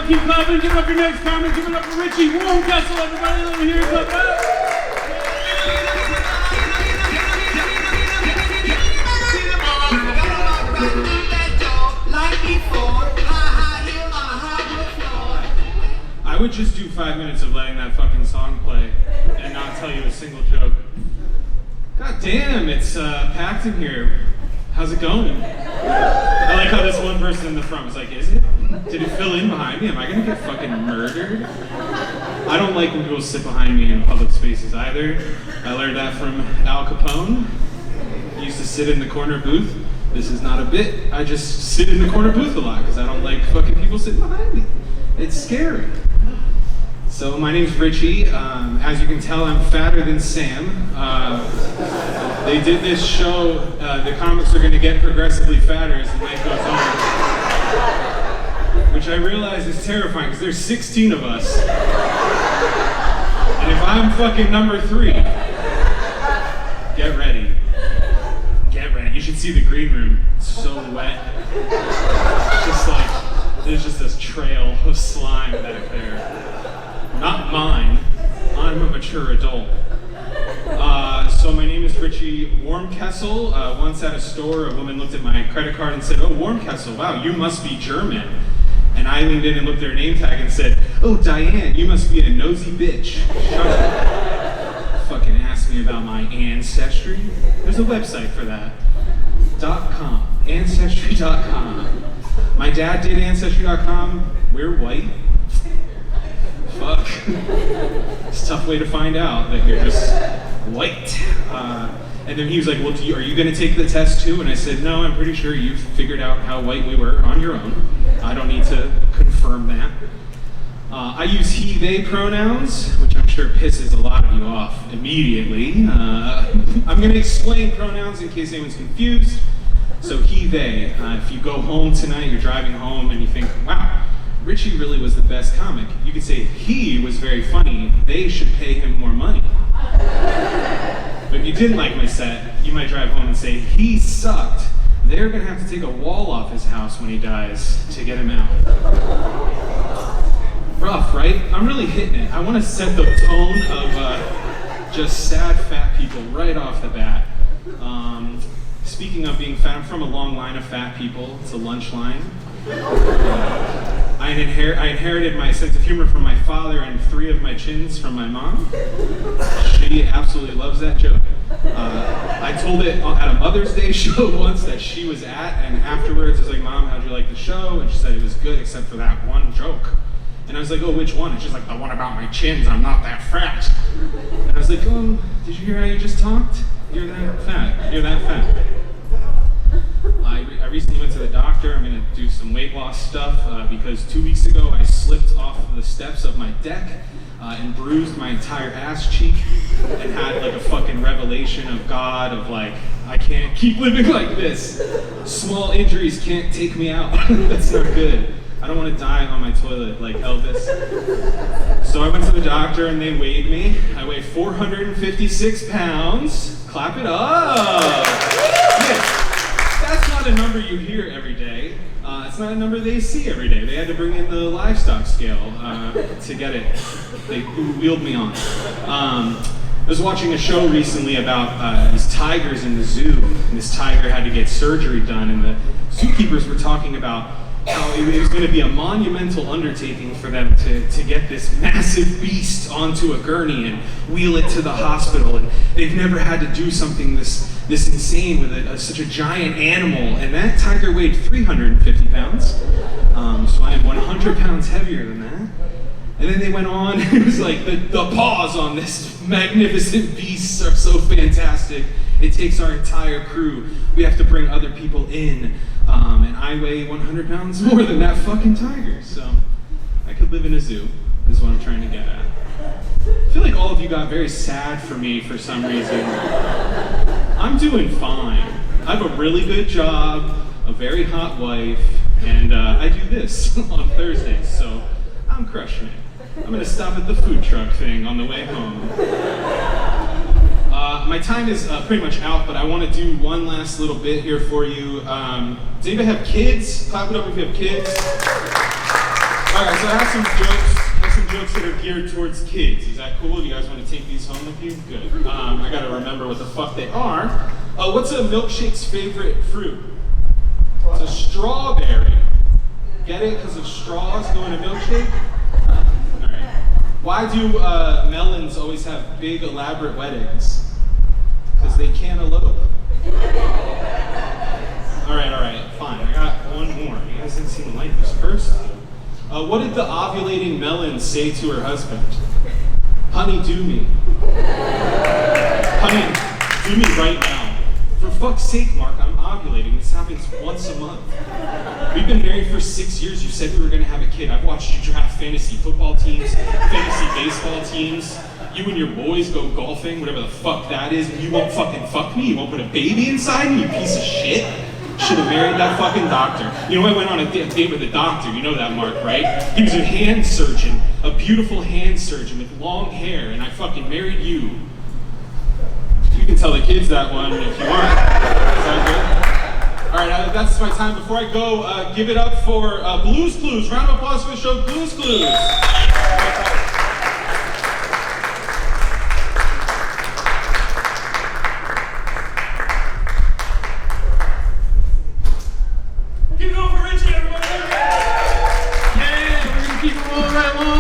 up, keep clapping, give up your next comment, give it up for Richie Warmcastle, everybody over here, clap up. I would just do 5 minutes of letting that fucking song play and not tell you a single joke. God damn, it's packed in here. How's it going? I like how this one person in the front was like, is it? Did it fill in behind me? Am I gonna get fucking murdered? I don't like when people sit behind me in public spaces either. I learned that from Al Capone. He used to sit in the corner booth. This is not a bit. I just sit in the corner booth a lot because I don't like fucking people sitting behind me. It's scary. So my name's Richie. As you can tell, I'm fatter than Sam. They did this show, the comics are going to get progressively fatter as the night goes on. Which I realize is terrifying because there's 16 of us. And if I'm fucking number 3, get ready. Get ready. You should see the green room. It's so wet. Just like, there's just this trail of slime back there. Not mine. I'm a mature adult. So my name is Richie Warmkessel. Once at a store, a woman looked at my credit card and said, "Oh, Warmkessel, wow, you must be German." And I leaned in and looked at her name tag and said, "Oh, Diane, you must be a nosy bitch." Shut up. Fucking ask me about my ancestry. There's a website for that. .com. Ancestry.com. My dad did Ancestry.com. We're white. Fuck. It's a tough way to find out that you're just white. And then he was like, well, are you going to take the test too? And I said, no, I'm pretty sure you've figured out how white we were on your own. I don't need to confirm that. I use he, they pronouns, which I'm sure pisses a lot of you off immediately. I'm going to explain pronouns in case anyone's confused. So he, they. If you go home tonight, you're driving home and you think, wow, Richie really was the best comic. You could say he was very funny. They should pay him more money. But if you didn't like my set, you might drive home and say he sucked. They're gonna have to take a wall off his house when he dies to get him out. Rough, right? I'm really hitting it. I want to set the tone of just sad fat people right off the bat. Speaking of being fat, I'm from a long line of fat people. It's a lunch line. I inherited my sense of humor from my father and 3 of my chins from my mom. She absolutely loves that joke. I told it at a Mother's Day show once that she was at, and afterwards I was like, Mom, how'd you like the show? And she said it was good except for that one joke. And I was like, oh, which one? And she's like, the one about my chins, I'm not that fat. And I was like, oh, did you hear how you just talked? You're that fat. You're that fat. I recently went to the doctor. I'm going to do some weight loss stuff because 2 weeks ago I slipped off the steps of my deck and bruised my entire ass cheek and had like a fucking revelation of God of like, I can't keep living like this. Small injuries can't take me out. That's not good. I don't want to die on my toilet like Elvis. So I went to the doctor and they weighed me. I weigh 456 pounds. Clap it up. Yeah. That's not a number you hear every day. It's not a number they see every day. They had to bring in the livestock scale to get it. They wheeled me on. I was watching a show recently about these tigers in the zoo, and this tiger had to get surgery done, and the zookeepers were talking about how it was going to be a monumental undertaking for them to get this massive beast onto a gurney and wheel it to the hospital, and they've never had to do something this insane with such a giant animal, and that tiger weighed 350 pounds, so I am 100 pounds heavier than that. And then they went on, it was like the paws on this magnificent beast are so fantastic, it takes our entire crew, we have to bring other people in, and I weigh 100 pounds more than that fucking tiger, so I could live in a zoo, is what I'm trying to get at. I feel like all of you got very sad for me for some reason. I'm doing fine. I have a really good job, a very hot wife, and I do this on Thursdays, so I'm crushing it. I'm gonna stop at the food truck thing on the way home. My time is pretty much out, but I want to do one last little bit here for you. Does anybody have kids? Clap it up if you have kids. Alright, so I have some jokes that are geared towards kids. Is that cool? Do you guys want to take these home with you? Good. I gotta remember what the fuck they are. What's a milkshake's favorite fruit? It's a strawberry. Get it? Because of straws going to milkshake? Alright. Why do melons always have big, elaborate weddings? Because they can't elope. Alright, fine. I got one more. You guys didn't seem to like this first. What did the ovulating melon say to her husband? Honey, do me. Honey, do me right now. For fuck's sake, Mark, I'm ovulating. This happens once a month. We've been married for 6 years. You said we were gonna have a kid. I've watched you draft fantasy football teams, fantasy baseball teams. You and your boys go golfing, whatever the fuck that is, and you won't fucking fuck me? You won't put a baby inside me, you piece of shit? Should have married that fucking doctor. You know, I went on a date with a doctor. You know that, Mark, right? He was a hand surgeon, a beautiful hand surgeon with long hair, and I fucking married you. You can tell the kids that one if you want. Is that good? All right, that's my time. Before I go, give it up for Blues Clues. Round of applause for the show, Blues Clues.